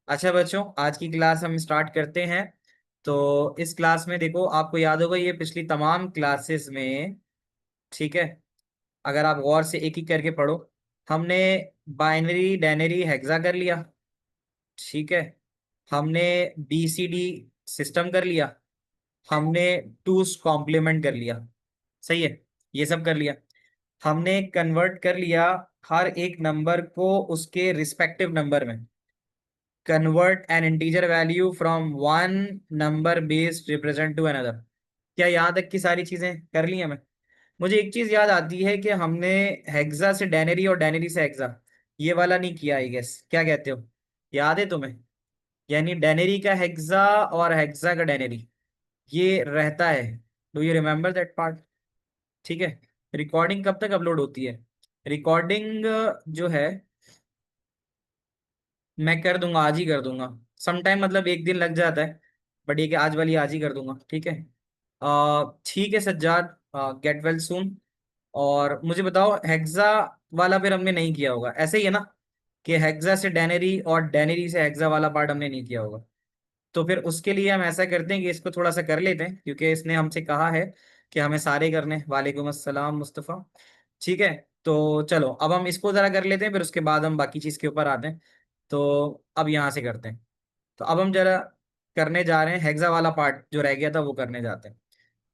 अच्छा बच्चों, आज की क्लास हम स्टार्ट करते हैं। तो इस क्लास में देखो, आपको याद होगा ये पिछली तमाम क्लासेस में, ठीक है, अगर आप गौर से एक एक करके पढ़ो, हमने बाइनरी डेनरी हेक्सा कर लिया, ठीक है, हमने बीसीडी सिस्टम कर लिया, हमने टूस कॉम्प्लीमेंट कर लिया, सही है, ये सब कर लिया। हमने कन्वर्ट कर लिया हर एक नंबर को उसके रिस्पेक्टिव नंबर में, convert an integer value from one number based represent to another. क्या याद है कि सारी चीजें कर ली हैं? मैं मुझे एक चीज याद आती है कि हमने हेक्सा से डेनरी और डेनरी से हेक्सा ये वाला नहीं किया, आई गेस, क्या कहते हो? याद है तुम्हें? यानी डेनरी का हेक्सा और हेक्सा का डेनरी ये रहता है। Do you remember that part? ठीक है। रिकॉर्डिंग कब तक अपलोड होती है? रिकॉर्डिंग जो है मैं कर दूंगा, आज ही कर दूंगा। समटाइम मतलब एक दिन लग जाता है, बट ये कि आज वाली आज ही कर दूंगा, ठीक है। ठीक है सज्जाद, गेट वेल सून। और मुझे बताओ, हेक्सा वाला फिर हमने नहीं किया होगा, ऐसे ही है ना, कि हेक्सा से डेनरी और डेनरी से हेक्सा वाला पार्ट हमने नहीं किया होगा। तो फिर उसके लिए हम ऐसा करते हैं कि इसको थोड़ा सा कर लेते हैं, क्योंकि इसने हमसे कहा है कि हमें सारे करने। वालेकुम अस्सलाम मुस्तफ़ा। ठीक है, तो चलो अब हम इसको जरा कर लेते हैं, फिर उसके बाद हम बाकी चीज के ऊपर आते हैं। तो अब यहाँ से करते हैं। तो अब हम जरा करने जा रहे हैं हेक्सा वाला पार्ट, जो रह गया था वो करने जाते हैं।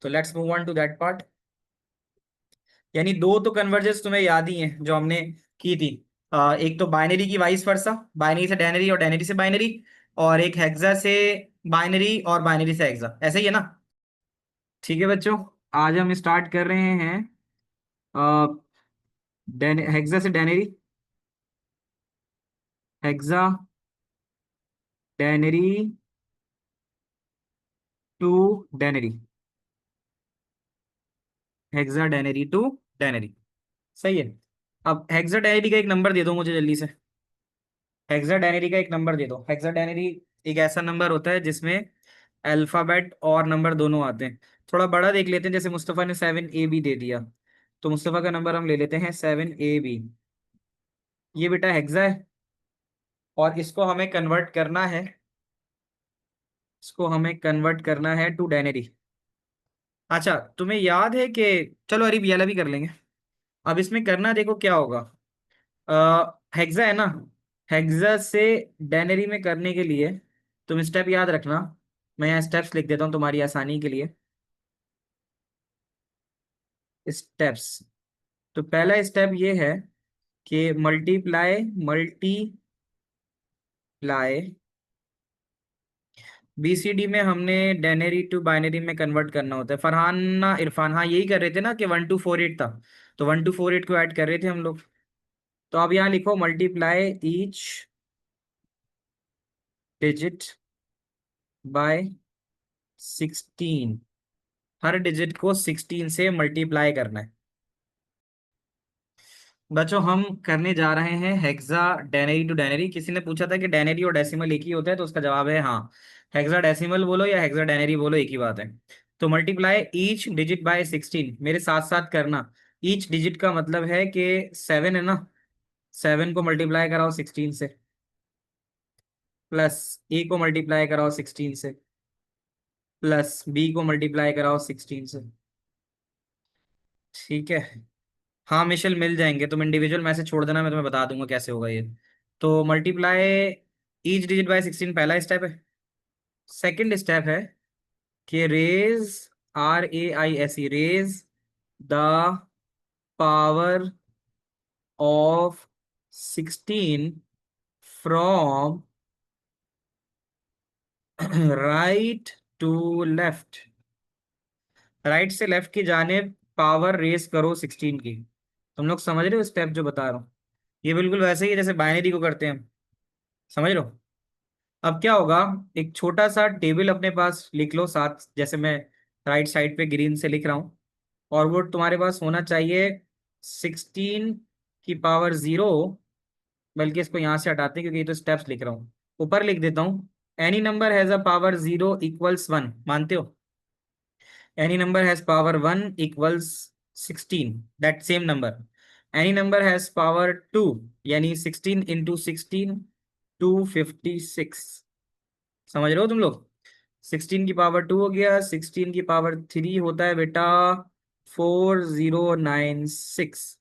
तो let's move on to that part. यानी दो तो कन्वर्जेंस तुम्हें याद ही हैं जो हमने की थी। एक तो बाइनरी की वाइस वर्सा, बाइनरी से डेनरी और डेनरी से बाइनरी, और एक हेक्सा से बाइनरी और बाइनरी से हेक्सा, ऐसे ही है ना? ठीक है बच्चों, आज हम स्टार्ट कर रहे हैं हेक्सा से डेनरी, हेक्सा डेनरी टू डेनरी, हेक्सा डेनरी टू डेनरी, सही है। अब हेक्सा डेनरी का एक नंबर दे दो मुझे जल्दी से। हेक्सा डेनरी का एक नंबर दे दो। हेक्सा डेनरी एक ऐसा नंबर होता है जिसमें अल्फाबेट और नंबर दोनों आते हैं। थोड़ा बड़ा देख लेते हैं, जैसे मुस्तफ़ा ने 7AB दे दिया, तो मुस्तफ़ा का नंबर हम ले लेते हैं 7AB। ये बेटा हेक्सा है, और इसको हमें कन्वर्ट करना है, इसको हमें कन्वर्ट करना है टू डेनरी। अच्छा, तुम्हें याद है कि, चलो अरे ये वाला भी कर लेंगे। अब इसमें करना देखो क्या होगा। हेक्सा है ना, हेक्सा से डेनरी में करने के लिए तुम स्टेप याद रखना। मैं यहाँ स्टेप्स लिख देता हूँ तुम्हारी आसानी के लिए। स्टेप्स, तो पहला स्टेप ये है कि मल्टीप्लाई, मल्टीप्लाई बीसीडी में हमने डेनरी टू बाइनरी में कन्वर्ट करना होता है। फरहाना इरफान, हाँ यही कर रहे थे ना कि 1248 था, तो 1248 को ऐड कर रहे थे हम लोग। तो अब यहाँ लिखो मल्टीप्लाई ईच डिजिट बाय 16। हर डिजिट को 16 से मल्टीप्लाई करना है। बच्चों हम करने जा रहे हैं हेक्सा डेनरी टू डेनरी। किसी ने पूछा था कि डेनरी और डेसिमल एक ही होता है, तो उसका जवाब है हाँ। हेक्सा डेसिमल बोलो या हेक्सा डेनरी बोलो, एक ही बात है। तो मल्टीप्लाई ईच डिजिट बाय 16, मेरे साथ साथ करना। ईच डिजिट का मतलब है कि 7 है ना, 7 को मल्टीप्लाई कराओ 16 से, प्लस ए को मल्टीप्लाई कराओ 16 से, प्लस बी को मल्टीप्लाई कराओ 16 से, ठीक है। हाँ मिशेल मिल जाएंगे, तुम इंडिविजुअल मैसेज छोड़ देना, मैं तुम्हें बता दूंगा कैसे होगा ये। तो मल्टीप्लाई ईच डिजिट बाय 16 पहला स्टेप है। सेकंड स्टेप है कि raise, RAISE, raise the power of 16 from right to left, right से लेफ्ट की जानिब पावर रेज करो 16 की। तुम लोग समझ रहे हो स्टेप जो बता रहा हूँ? ये बिल्कुल वैसे ही है जैसे बाइनरी को करते हैं हम, समझ लो। अब क्या होगा, एक छोटा सा टेबल अपने पास लिख लो साथ, जैसे मैं राइट साइड पे ग्रीन से लिख रहा हूँ, और वो तुम्हारे पास होना चाहिए 16 की पावर 0। बल्कि इसको यहाँ से हटाते हैं क्योंकि ये तो स्टेप्स लिख रहा हूँ, ऊपर लिख देता हूँ। Any number has a power 0 equals 1, मानते हो? Any number has power 1 equals 16, that same number. Any number has power 2, यानी 16 इंटू 16 256। समझ रहे हो तुम लोग? 16 की पावर 2 हो गया, 16 की पावर 3 होता है बेटा 4096।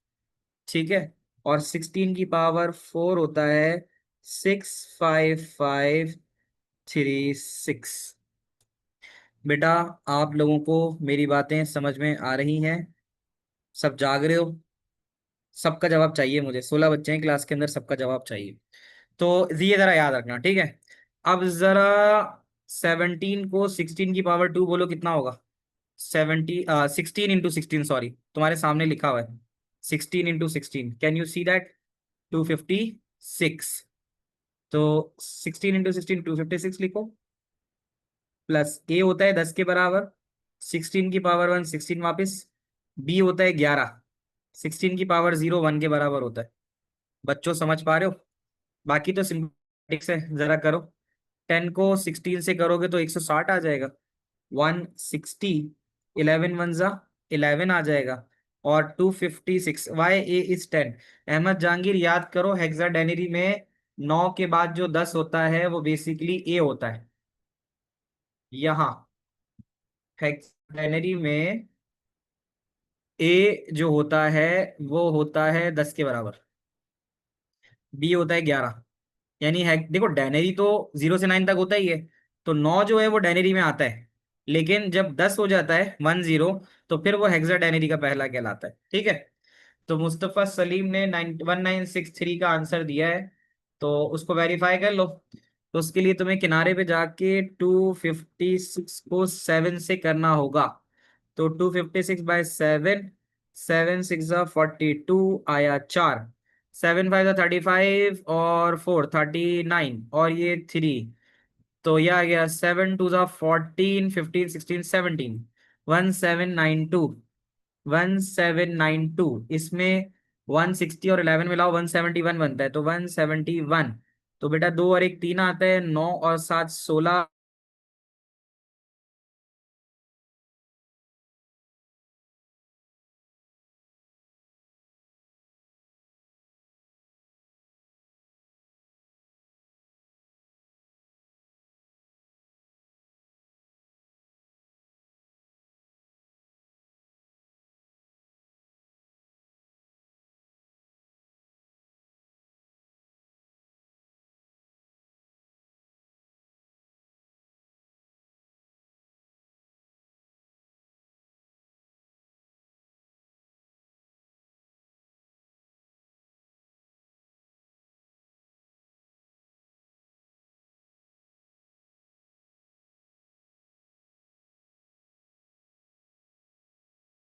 ठीक है। और 16 की पावर 4 होता है 65536। बेटा, आप लोगों को मेरी बातें समझ में आ रही हैं? सब जाग रहे हो? सबका जवाब चाहिए मुझे, 16 बच्चे हैं क्लास के अंदर, सबका जवाब चाहिए। तो ये जरा याद रखना, ठीक है। अब जरा 17 को 16 की पावर 2 बोलो कितना होगा? 16 इंटू 16, सॉरी तुम्हारे सामने लिखा हुआ है 16 into 16, can you see that? 256। तो 16 इंटू 16 256 लिखो। प्लस ए होता है 10 के बराबर, 16 की पावर 1 16 वापिस, बी होता है 11, 16 की पावर 0 1 के बराबर होता है। बच्चों समझ पा रहे हो? बाकी तो सिंपल से जरा करो। 10 को 16 से करोगे तो 160 आ जाएगा, 160। 11 वन जा 11 आ जाएगा। और 256, why A is 10। Ahmad Jahangir याद करो, हेक्साडेनरी में 9 के बाद जो 10 होता है वो बेसिकली ए होता है। यहाँ हेक्साडेनरी में ए जो होता है वो होता है 10 के बराबर, बी होता है 11। यानी है देखो, डायनरी तो 0 से 9 तक होता ही है, तो 9 जो है वो डायनरी में आता है। लेकिन जब 10 हो जाता है 10, तो फिर वो हेक्सा डायनरी का पहला कहलाता है, ठीक है। तो मुस्तफ़ा सलीम ने 1963 का आंसर दिया है, तो उसको वेरीफाई कर लो। तो उसके लिए तुम्हें किनारे पे जाके 256 को 7 से करना होगा। तो 256/7, 7 6 42 आया 4, 7 5 35 और 4 39 और ये 3। तो यह आ गया 7 2 14 15 16 17, 1792, 1792। इसमें 160 और 11 मिलाओ 171 बनता है, तो 171। तो बेटा 2 और 1 3 आता है, 9 और 7 16।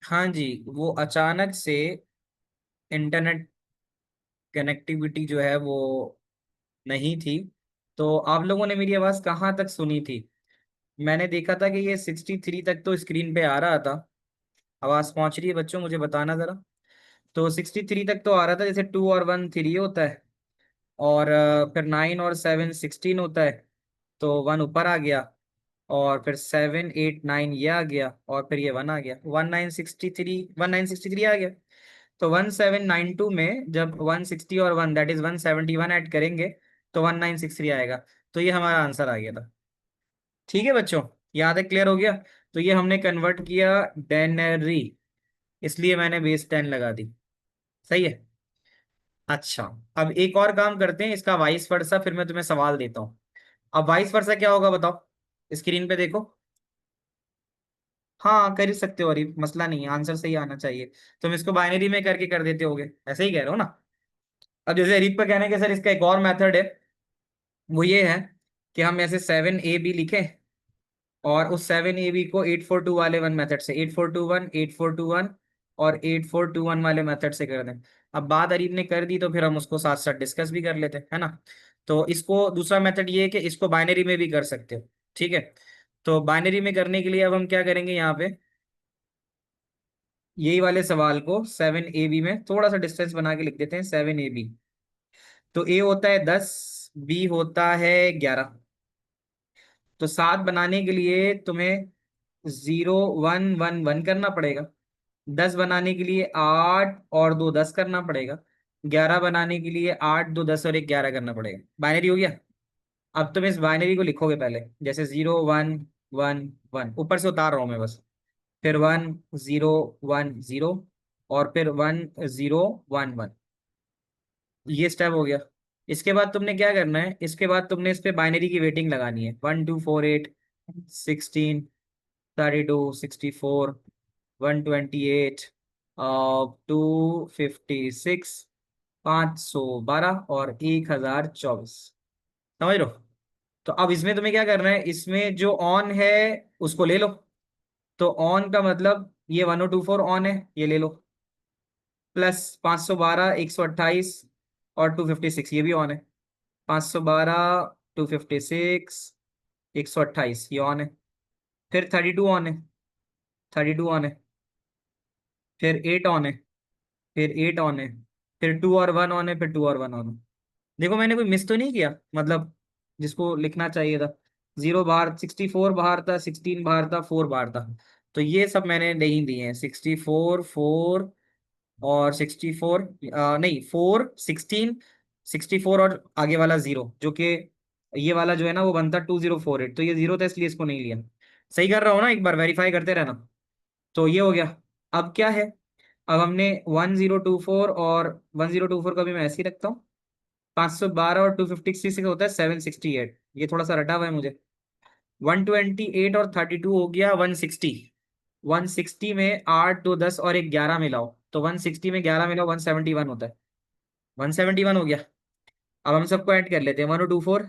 हाँ जी, वो अचानक से इंटरनेट कनेक्टिविटी जो है वो नहीं थी। तो आप लोगों ने मेरी आवाज कहाँ तक सुनी थी? मैंने देखा था कि ये 63 तक तो स्क्रीन पे आ रहा था। आवाज पहुंच रही है बच्चों, मुझे बताना जरा। तो 63 तक तो आ रहा था, जैसे 2 और 1 3 होता है, और फिर 9 और 7 16 होता है, तो 1 ऊपर आ गया। और फिर 7 8 9 ये आ गया, और फिर ये 1 आ गया, 1963 आ गया। तो 1792 में जब 160 और 1 दैट इज 171 ऐड करेंगे, तो 1963 आएगा। तो ये हमारा आंसर आ गया था। ठीक है बच्चों, याद है? क्लियर हो गया? तो ये हमने कन्वर्ट किया डेनरी, इसलिए मैंने बेस 10 लगा दी। सही है। अच्छा, अब एक और काम करते हैं, इसका वाइस वर्सा फिर मैं तुम्हें सवाल देता हूँ। अब वाइस वर्सा क्या होगा बताओ? स्क्रीन पे देखो। हाँ कर ही सकते हो, अरे मसला नहीं है, आंसर सही आना चाहिए। तुम इसको बाइनरी में करके कर देते होगे, ऐसे ही कह रहे हो ना? अब जैसे अरीफ का कहने के सर इसका एक और मेथड है, वो ये है कि हम ऐसे 7 AB लिखें, और उस 7 AB को 8 4 2 वाले वन मेथड से, 8 4 2 1 8 4 2 1 और 8 4 2 1 वाले मेथड से कर दें। अब बात अरीब ने कर दी तो फिर हम उसको साथ साथ डिस्कस भी कर लेते हैं, है ना? तो इसको दूसरा मेथड ये है कि इसको बाइनरी में भी कर सकते हो, ठीक है। तो बाइनरी में करने के लिए अब हम क्या करेंगे, यहाँ पे यही वाले सवाल को 7 AB में थोड़ा सा डिस्टेंस बना के लिख देते हैं, 7 AB। तो ए होता है 10, बी होता है 11। तो 7 बनाने के लिए तुम्हें 0 1 1 1 करना पड़ेगा। 10 बनाने के लिए 8 और 2 10 करना पड़ेगा। 11 बनाने के लिए 8 2 10 और 1 11 करना पड़ेगा। बाइनरी हो गया। अब तुम इस बाइनरी को लिखोगे पहले, जैसे 0 1 1 1, ऊपर से उतार रहा हूं मैं बस। फिर 1 0 1 0, और फिर 1 0 1 1। ये स्टेप हो गया। इसके बाद तुमने क्या करना है, इसके बाद तुमने इस पे बाइनरी की वेटिंग लगानी है। 1 2 4 8 16 32 64 128 256 512 और 1024। समझ लो। तो अब इसमें तुम्हें क्या करना है, इसमें जो ऑन है उसको ले लो। तो ऑन का मतलब ये 1024 ऑन है, ये ले लो। प्लस 512 128 और 256 ये भी ऑन है। 512 256 128 ये ऑन है। फिर 32 ऑन है, 32 ऑन है। फिर 8 ऑन है, फिर 8 ऑन है। फिर 2 और 1 ऑन है, फिर 2 और 1 ऑन है। देखो मैंने कोई मिस तो नहीं किया, मतलब जिसको लिखना चाहिए था। 0 बाहर, 64 बाहर था, 16 बाहर था, 4 बाहर था। तो ये सब मैंने नहीं दिए हैं। 64 4 और 64, नहीं 4 16 64 और आगे वाला 0, जो कि ये वाला जो है ना वो बनता 2048। तो ये 0 था इसलिए इसको नहीं लिया। सही कर रहा हूँ ना, एक बार वेरीफाई करते रहना। तो ये हो गया। अब क्या है, अब हमने 1024 और 1024 का भी मैं ऐसे ही रखता हूँ। 512 और 256 होता है 768, ये थोड़ा सा रटा हुआ है मुझे। 128 और 32 हो गया 160। 160 में 8 2 10 और एक 11 मिलाओ, तो 160 में 11 मिलाओ 171 होता है। 171 हो गया। अब हम सबको ऐड कर लेते हैं। 1024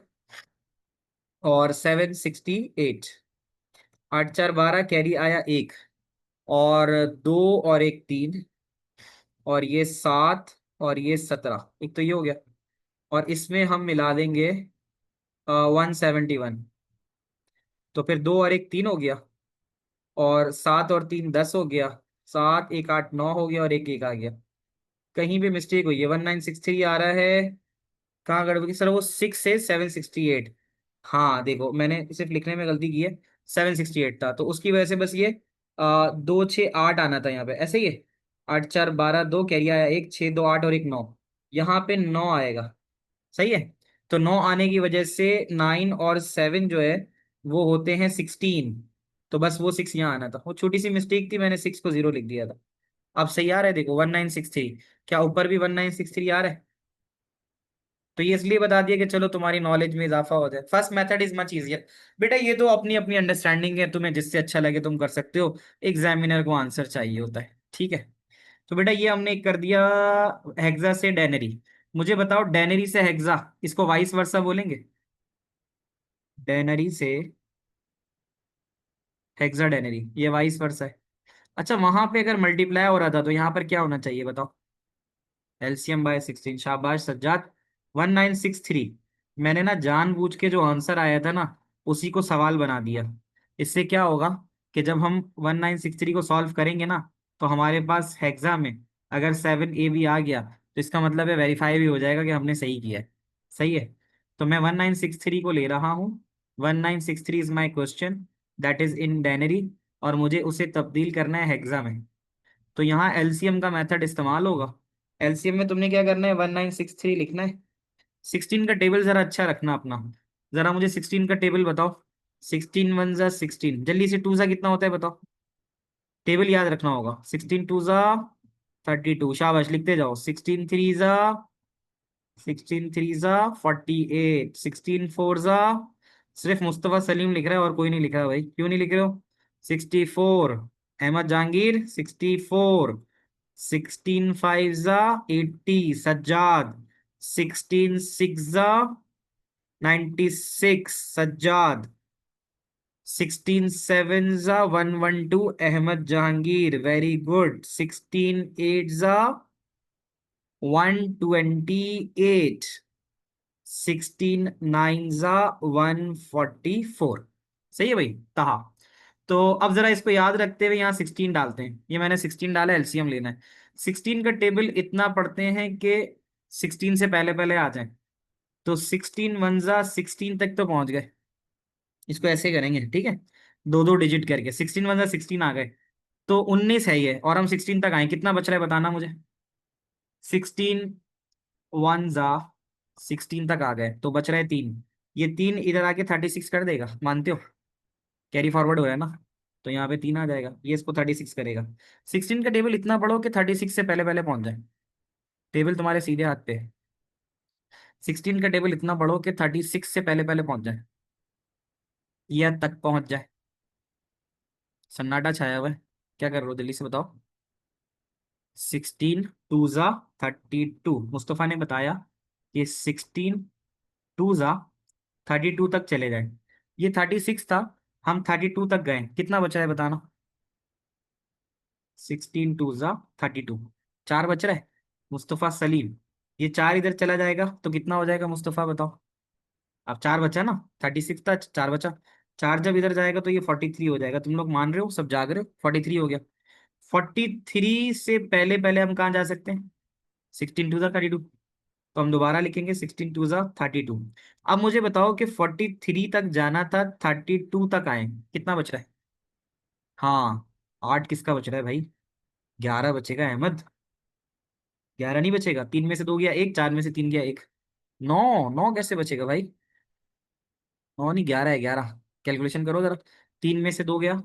और 768, 8 4 12, कैरी आया 1, और 2 और एक 3, और ये 7 और ये 17, एक तो ये हो गया। और इसमें हम मिला देंगे 171। तो फिर 2 और एक 3 हो गया, और 7 और 3 10 हो गया। 7 1 8 9 हो गया, और एक 1 आ गया। कहीं भी मिस्टेक हुई है, 1963 आ रहा है। कहाँ गड़बड़ी सर, वो 6 से 768। हाँ देखो मैंने सिर्फ लिखने में गलती की है। 768 था, तो उसकी वजह से बस ये 2 6 8 आना था यहाँ पे, ऐसे ही है। 8 4 12, 2 कैरी आया 1, 6 2 8 और एक 9। यहाँ पे 9 आएगा। सही है। तो 9 आने की वजह से 9 और 7 जो है वो होते हैं 16। तो बस वो 6 यहाँ आना था, वो छोटी सी मिस्टेक थी, मैंने 6 को 0 लिख दिया था। अब सही आ रहा है देखो 1963। क्या ऊपर भी 1963 आ रहा है? तो ये इसलिए बता दिया कि चलो तुम्हारी नॉलेज में इजाफा हो जाए। First method is much easier. बेटा ये तो अपनी अपनी अंडरस्टैंडिंग है, तुम्हें जिससे अच्छा लगे तुम कर सकते हो। एग्जामिनर को आंसर चाहिए होता है, ठीक है। तो बेटा ये हमने कर दिया हेक्सा से डेनरी। मुझे बताओ डेनरी से हेक्सा, इसको वाइस वर्सा बोलेंगे? डेनरी से हेक्सा डेनरी, ये वाइस वर्सा है। अच्छा वहां पे अगर मल्टीप्लाई हो रहा था तो यहाँ पर क्या होना चाहिए बताओ? एलसीएम बाय 16, शाबाश सज्जाद। 1963। मैंने ना जानबूझ के जो आंसर आया था ना उसी को सवाल बना दिया। इससे क्या होगा कि जब हम 1963 को सॉल्व करेंगे ना, तो हमारे पास हेक्सा में अगर 7 ए भी आ गया तो इसका मतलब है वेरीफाई भी हो जाएगा कि हमने सही किया है। सही है। तो मैं 1963 को ले रहा हूँ। 1963 is my question, that is in denary, और मुझे उसे तब्दील करना है हेक्सा में। तो यहाँ एलसीएम का मेथड इस्तेमाल होगा। एलसीएम में तुमने क्या करना है, 1963 लिखना है। 16 का टेबल जरा अच्छा रखना अपना। जरा मुझे 16 का टेबल बताओ। 16 वन जा 16, जल्दी से, टू जा कितना होता है बताओ? टेबल याद रखना होगा। 16 टू जा 32, शाबाश लिखते जाओ। 16 थ्री जा 48, 16 4 जा, सिर्फ मुस्तफा सलीम लिख रहा है और कोई नहीं लिख रहा भाई, क्यों नहीं लिख रहे हो? 64, अहमद जहांगीर 64। 16 5 जा 80, सज्जाद। 16 6 जा 96, सज्जाद। 16 7 जा 112, अहमद जहांगीर, वेरी गुड। 16 8 जा 128। 16 9 जा 144। सही है भाई, कहा। तो अब जरा इसको याद रखते हुए यहाँ 16 डालते हैं। ये मैंने 16 डाला, एलसीएम लेना है। 16 का टेबल इतना पढ़ते हैं कि 16 से पहले पहले आ जाए। तो 16 वन जा 16 तक तो पहुंच गए। इसको ऐसे करेंगे, ठीक है। दो दो डिजिट करके 16 वन जा 16 आ गए। तो 19 है ये, और हम 16 तक आए, कितना बच रहा है बताना मुझे? 16 वन जा 16 तक आ गए तो बच रहे 3। ये 3 इधर आके 36 कर देगा, मानते हो? कैरी फॉरवर्ड हो रहा है ना, तो यहाँ पे 3 आ जाएगा, ये इसको 36 करेगा। 16 का टेबल इतना पढ़ो कि 36 से पहले पहले पहुंच जाए। टेबल तुम्हारे सीधे हाथ पे है। 16 का टेबल इतना पढ़ो कि 36 से पहले पहले पहुंच जाए, या तक पहुंच जाए। सन्नाटा छाया हुआ है, क्या कर रहे हो, जल्दी से बताओ। 16 2 जा 32, मुस्तफा ने बताया कि 16 2 जा 32 तक चले गए। ये 36 था, हम 32 तक गए, कितना बचा है बताना। 16 2 जा 32, 4 बच रहा है। मुस्तफा सलीम, ये 4 इधर चला जाएगा तो कितना हो जाएगा मुस्तफा बताओ। अब 4 बचा ना, 36 था, 4 बचा। 4 जब इधर जाएगा तो ये 43 हो जाएगा। तुम लोग मान रहे हो, सब जाग रहे हो? 43 हो गया। 43 से पहले पहले हम कहाँ जा सकते हैं? 16 2 जा 32, तो हम दोबारा लिखेंगे 16 2 जा 32। अब मुझे बताओ कि 43 तक जाना था, 32 तक आए, कितना बच रहा है? हाँ, 8 किसका बच रहा है भाई? 11 बचेगा अहमद। 11 नहीं बचेगा, 3 में से 2 गया 1, 4 में से 3 गया 1। 9। 9 कैसे बचेगा भाई? 9 नहीं, 11 है, 11। कैलकुलेशन करो जरा। 3 में से 2 गया,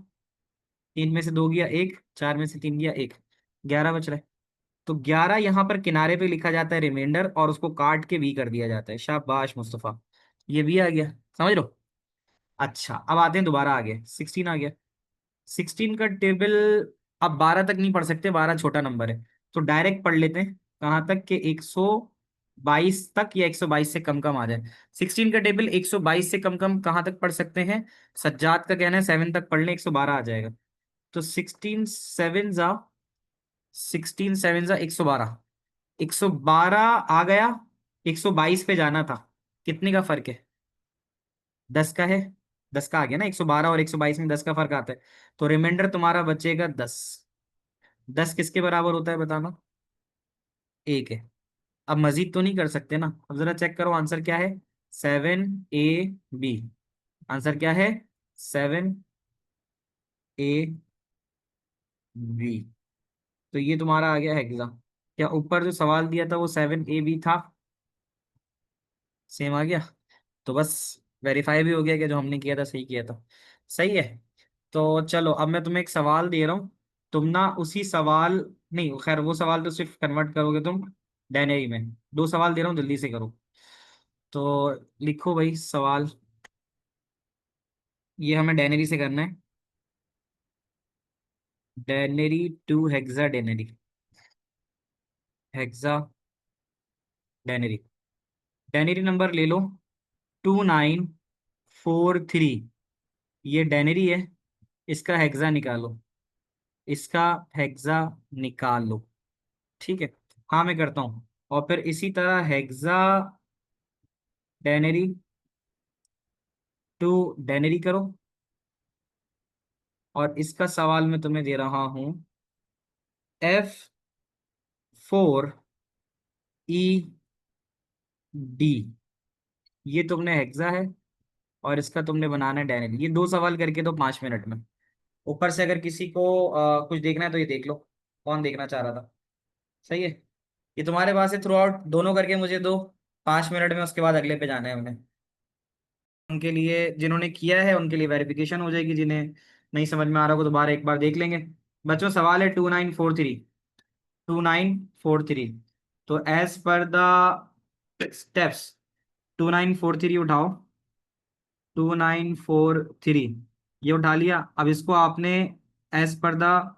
3 में से 2 गया 1, 4 में से 3 गया 1, 11 बच रहा है। तो 11 यहाँ पर किनारे पे लिखा जाता है रिमाइंडर, और उसको काट के भी कर दिया जाता है। शाबाश मुस्तफा, ये भी आ गया, समझ लो। अच्छा, अब आते हैं दोबारा आगे, 16 आ गया। 16 का टेबल, अब 12 तक नहीं पढ़ सकते, 12 छोटा नंबर है, तो डायरेक्ट पढ़ लेते हैं। कहाँ तक कि 122 तक, या 122 से कम कम आ जाए। 16 का टेबल 122 से कम कम कहाँ तक पढ़ सकते हैं? सज्जाद का कहना है 7 तक पढ़ लें, 112 आ जाएगा। तो 16 7 जा 112, 112 आ गया। 122 पे जाना था, कितने का फर्क है? 10 का है। 10 का आ गया ना, 112 और 122 में 10 का फर्क आता है। तो रिमाइंडर तुम्हारा बचेगा 10। 10 किसके बराबर होता है बताना? 1 है। अब मजीद तो नहीं कर सकते ना, अब जरा चेक करो आंसर क्या है। 7 A B। आंसर क्या है? 7 A B। तो ये तुम्हारा आ गया हेक्सा। क्या ऊपर जो सवाल दिया था वो 7 A B था? सेम आ गया। तो बस वेरीफाई भी हो गया कि जो हमने किया था सही किया था। सही है। तो चलो, अब मैं तुम्हें एक सवाल दे रहा हूँ, तुम ना उसी सवाल, नहीं खैर वो सवाल तो सिर्फ कन्वर्ट करोगे तुम डायनरी में। 2 सवाल दे रहा हूँ, जल्दी से करो। तो लिखो भाई सवाल, ये हमें डायनरी से करना है। डायनरी टू हेक्सा डायनरी, हेक्सा डायनरी। डायनरी नंबर ले लो 2943। ये डायनरी है, इसका हेक्सा निकालो, इसका हेक्सा निकाल लो। ठीक है, हाँ मैं करता हूँ। और फिर इसी तरह हेक्सा डायनरी टू डायनरी करो। और इसका सवाल मैं तुम्हें दे रहा हूँ, F4ED। ये तुमने हेक्सा है, और इसका तुमने बनाना है डायनरी। ये 2 सवाल करके दो 5 मिनट में। ऊपर से अगर किसी को कुछ देखना है तो ये देख लो, कौन देखना चाह रहा था। सही है, ये तुम्हारे पास है। थ्रू आउट दोनों करके मुझे दो, 5 मिनट में, उसके बाद अगले पे जाना है उन्हें। उनके लिए, जिन्होंने किया है उनके लिए वेरिफिकेशन हो जाएगी, जिन्हें नहीं समझ में आ रहा हो तो दोबारा एक बार देख लेंगे। बच्चों सवाल है 2943। 2943। तो एज पर द स्टेप्स, 2943 उठाओ। 2943 ये उठा लिया। अब इसको आपने as per the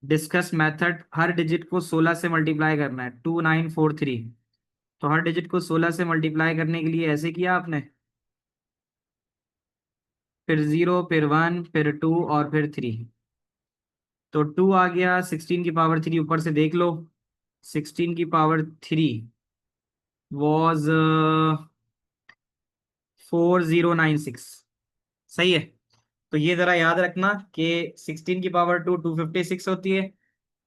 discuss method हर डिजिट को 16 से मल्टीप्लाई करना है। 2943, तो हर डिजिट को 16 से मल्टीप्लाई करने के लिए ऐसे किया आपने, फिर 0, फिर 1, फिर 2 और फिर 3। तो 2 आ गया, 16 की पावर 3 ऊपर से देख लो। 16 की पावर 3 वॉज 4096। सही है। तो ये जरा याद रखना कि 16 की पावर 2 256 होती है।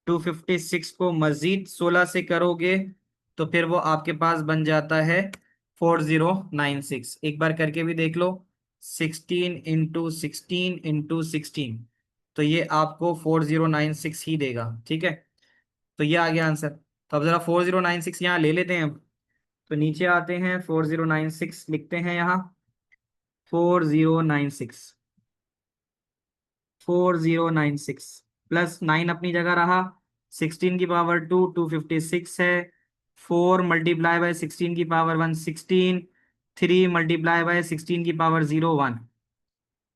256 को मजीद 16 से करोगे तो फिर वो आपके पास बन जाता है 4096। एक बार करके भी देख लो, 16 × 16 × 16, तो ये आपको 4096 ही देगा। ठीक है, तो ये आ गया आंसर। तो अब जरा 4096 यहाँ ले लेते हैं अब। तो नीचे आते हैं, 4096 लिखते हैं यहाँ। 4096, 4096 प्लस 9 अपनी जगह रहा। 16 की पावर 2, 256 है। 4 × 16 की पावर 1, 16। 3 × 16 की पावर 0, 1।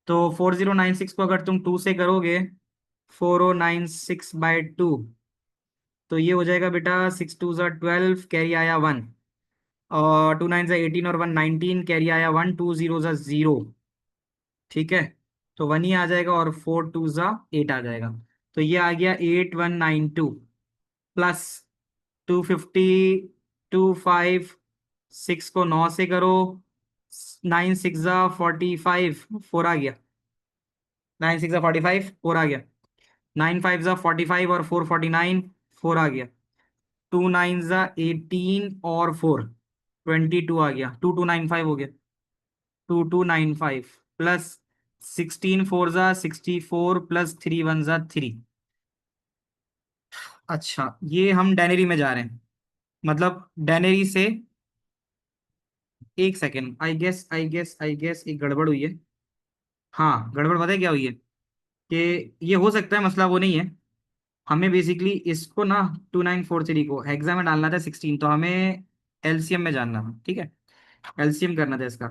तो 4096 को अगर तुम 2 से करोगे, 4096/2, तो ये हो जाएगा बेटा 6 2 ज़ा 12, कैरी आया 1। और 2 9 ज़ा 18 और 1 19, कैरी आया 1, 2 0 ज़ा 0। ठीक है, तो 1 ही आ जाएगा, और 4 2 ज़ा 8 आ जाएगा। तो ये आ गया 8192 प्लस 250, 6 को 9 से करो। 9 6 ज़ा 45, 4 आ गया। 9 6 ज़ा 45, 4 आ गया। 9 5 ज़ा 45 और 4 49, 4 आ गया। 2 9 ज़ा 18 और 4, 22 आ गया। 2295 हो गया। 2295 प्लस 16 4 ज़ा 64 प्लस 3 1 ज़ा 3। अच्छा, ये हम डेनरी में जा रहे हैं, मतलब डेनरी से। एक सेकेंड, आई गेस एक गड़बड़ हुई है। हाँ, गड़बड़ पता है क्या हुई है, कि ये हो सकता है, मसला वो नहीं है। हमें बेसिकली इसको ना 2943 को हेक्सा में डालना था 16, तो हमें एलसीएम में जानना था। ठीक है, एलसीएम करना था इसका।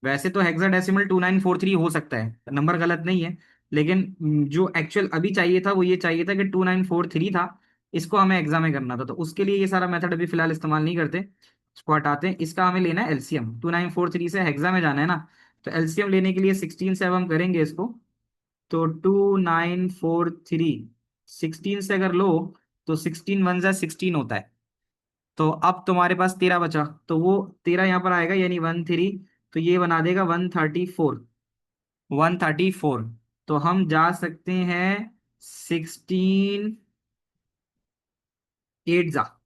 वैसे तो हेक्साडेसिमल 2943 हो सकता है, नंबर गलत नहीं है। लेकिन जो एक्चुअल अभी चाहिए था वो ये चाहिए था कि 2943 था, इसको हमें हेक्सा में करना था। तो उसके लिए ये सारा मेथड अभी फिलहाल इस्तेमाल नहीं करते, इसको हटाते हैं। इसका हमें लेना है एलसीएम, 2943 से हेक्सा में जाना है ना। तो एलसीएम लेने के लिए 16 से अब हम करेंगे इसको। तो 2943 16 से अगर लो, तो 16 1 ज़ा 16 होता है। तो अब तुम्हारे पास 13 बचा, तो वो 13 यहाँ पर आएगा, यानी 13। तो ये बना देगा 134, 134। तो हम जा सकते हैं 16 8 ज़ा,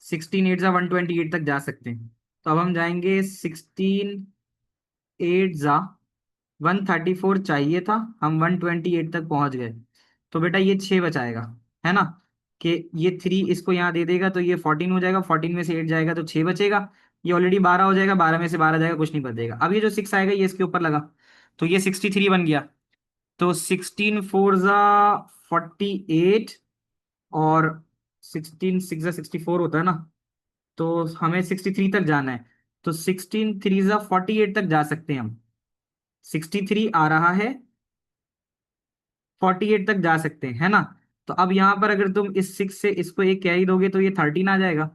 16 8 ज़ा 128 तक जा सकते हैं। तो अब हम जाएंगे 16 8 ज़ा 134 चाहिए था, हम 128 तक पहुंच गए। तो बेटा ये 6 बचाएगा, है ना। कि ये 3 इसको यहाँ दे देगा, तो ये 14 हो जाएगा। 14 में से 8 जाएगा तो 6 बचेगा। ये ऑलरेडी 12 हो जाएगा, 12 में से 12 जाएगा, कुछ नहीं बचेगा। अब ये जो 6 आएगा ये इसके ऊपर लगा, तो ये 63 बन गया। तो 16 4 ज़ा 48, और 16 6 ज़ा 64 होता है ना। तो हमें 63 तक जाना है। तो 16 3 ज़ा 48 तक जा सकते हैं हम। 63 आ रहा है, 48 तक जा सकते हैं, है ना। तो अब यहाँ पर अगर तुम इस 6 से इसको एक कैरी दोगे, तो ये 13 आ जाएगा।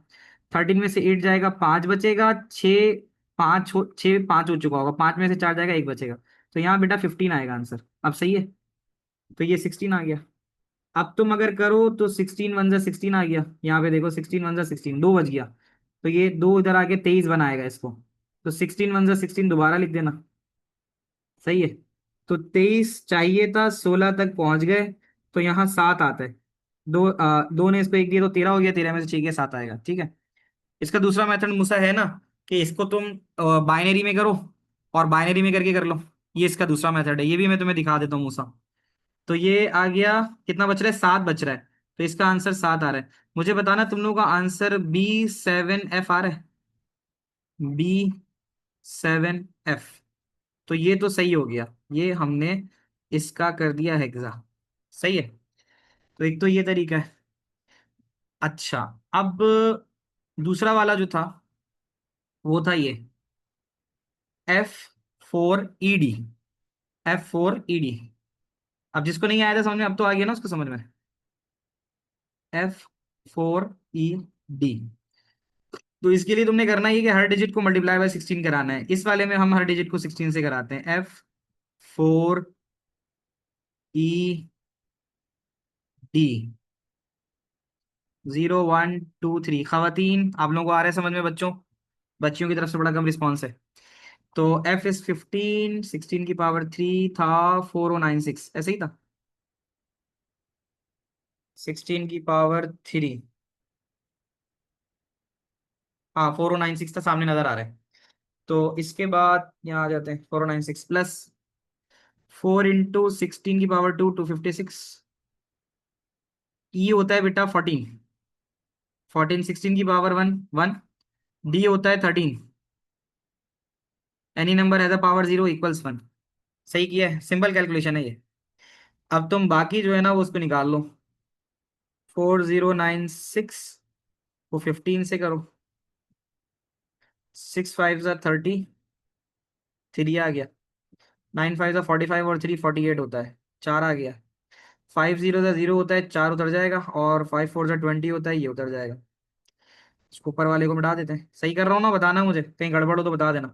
13 में से 8 जाएगा, 5 बचेगा। 6 5 हो चुका होगा, 5 में से 4 जाएगा, 1 बचेगा। तो यहाँ बेटा 15 आएगा आंसर। अब सही है, तो ये 16 आ गया। अब तुम अगर करो तो 16 1 ज़ा 16 आ गया। यहाँ पे देखो 16 1 ज़ा 16, 2 बच गया। तो ये 2 इधर आके 23 बनाएगा इसको। तो 16 1 ज़ा 16 दोबारा लिख देना। सही है। तो 23 चाहिए था, 16 तक पहुंच गए। तो यहाँ 7 आता है। दो ने इसको 1 दिया, तो 13 हो गया। 13 में से 6 गया, 7 आएगा। ठीक है। इसका दूसरा मेथड मूसा है ना, कि इसको तुम बाइनरी में करो, और बाइनरी में करके कर लो। ये इसका दूसरा मेथड है, ये भी मैं तुम्हें दिखा देता हूँ मूसा। तो ये आ गया, कितना बच रहा है, 7 बच रहा है। तो इसका आंसर 7 आ रहा है। मुझे बताना तुम लोगों का आंसर B7F आ रहा है। B7F। तो ये तो सही हो गया, ये हमने इसका कर दिया हेक्सा। सही है। तो एक तो ये तरीका है। अच्छा, अब दूसरा वाला जो था वो था ये F4ED। F4ED, अब जिसको नहीं आया था समझ में, अब तो आ गया ना उसको समझ में। F4ED, तो इसके लिए तुमने करना ही है कि हर डिजिट को ×16 कराना है। इस वाले में हम हर डिजिट को 16 से कराते हैं। F4ED 0 1 2 3। खवातीन, आप लोगों को आ रहा है समझ में? बच्चों, बच्चियों की तरफ से बड़ा कम रिस्पॉन्स है। तो F इज 15, 16 की पावर 3 था। 4096 ऐसे ही था। 16 की पावर 3, हाँ 4096 था, सामने नजर आ रहा है। तो इसके बाद यहाँ आ जाते हैं, 4096 प्लस 4 × 16 की पावर 2, 256। ये होता है बेटा 14। 14 16 की पावर वन वन। डी होता है 13। Any number has a power zero equals one. सही किया है, सिंपल कैलकुलेशन है ये। अब तुम बाकी जो है ना वो उसको निकाल लो। 4096 को 15 से करो। 6 5 30, 3 आ गया। 9 5 45 और 3 48 होता है, 4 आ गया। 5 0 होता है, 4 उतर जाएगा, और 5 4 20 होता है, ये उतर जाएगा। इसको ऊपर वाले को मिटा देते हैं। सही कर रहा हूँ ना, बताना मुझे, कहीं गड़बड़ हो तो बता देना।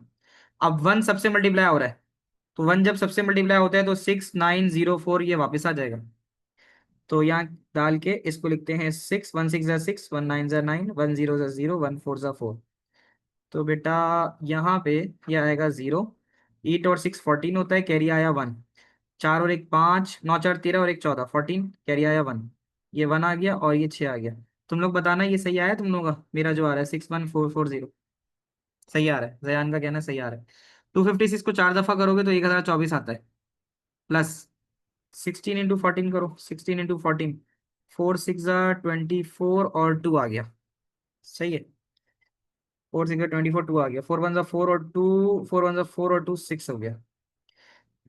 अब वन सबसे मल्टीप्लाई हो रहा है, तो वन जब सबसे मल्टीप्लाई होता है तो 6904 ये वापस आ जाएगा। तो यहाँ डाल के इसको लिखते हैं 6 1 6 6 1 9 9 1 0 0 1 4 4। तो बेटा यहाँ पे ये आएगा 0। 8 और 6 14 होता है, कैरी आया 1। 4 और 1 5, 9 4 13 और 1 14, 14 कैरी आया 1। ये 1 आ गया और ये 6 आ गया। तुम लोग बताना ये सही आया तुम लोगों का? मेरा जो आ रहा है 61440 सही आ रहा है, जयान का कहना है सही आ रहा है। 256 को 4 दफा करोगे तो 1024 आता है। प्लस 16 × 14 करो, 16 × 14, 4 6 24 और 2 आ गया। सही है, 4 6 24, 2 आ गया। 4 1 4 और 2, 4 1 4 और 2 6 हो गया।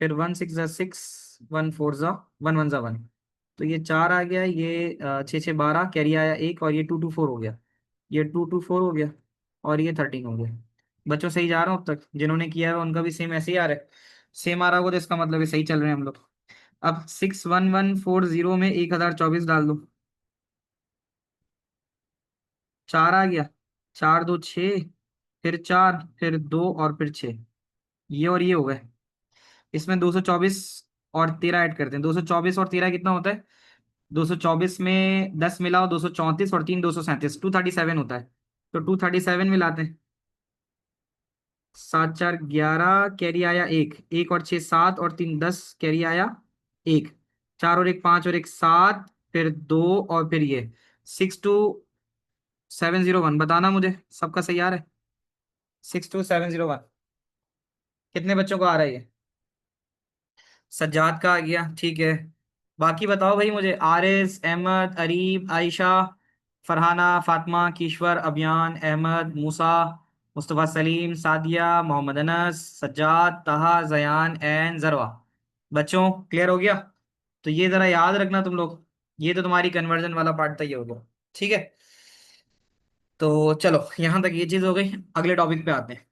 फिर 1 6 6, 1 4 1 1 तो ये 4 आ गया। ये 6 6 12 कैरी आया 1, और ये 2 2 4 हो गया। ये 2 2 4 हो गया, और ये 13 हो गया। बच्चों सही जा रहा हूँ अब तक? जिन्होंने किया है उनका भी सेम ऐसे ही आ रहा है। सेम आ रहा होगा तो इसका मतलब है सही चल रहे हैं हम लोग। अब 6 1 1 4 0 में 1024 डाल दो। 4 आ गया। 4 2 6, फिर 4, फिर 2 और फिर 6। ये और ये हो गए। इसमें 224 और 13 ऐड करते हैं। 224 और 13 कितना होता है? 224 में 10 मिलाओ, 234, और 3 237, 237 होता है। तो 237 मिलाते हैं। 7 4 11 कैरी आया 1, 1 और 6 7, और 3 10 कैरी आया 1। 4 और 1 5 और 1 7, फिर 2 और फिर ये 62701। बताना मुझे सबका सही आ रहा है? 62701। कितने बच्चों को आ रहा है ये? सज्जाद का आ गया, ठीक है। बाकी बताओ भाई मुझे, आरिस, अहमद, अरीब, आयशा, फरहाना, फातिमा, किश्वर, अबियान, अहमद, मूसा, मुस्तफ़ा सलीम, सादिया, मोहम्मद अनस, सज्जाद, तहा, जयान एंड जरवा। बच्चों क्लियर हो गया? तो ये जरा याद रखना तुम लोग। ये तो तुम्हारी कन्वर्जन वाला पार्ट था, ये हो गया। ठीक है, तो चलो यहाँ तक ये चीज हो गई। अगले टॉपिक पे आते हैं।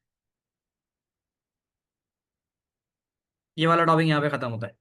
ये वाला टॉपिक यहाँ पे खत्म होता है।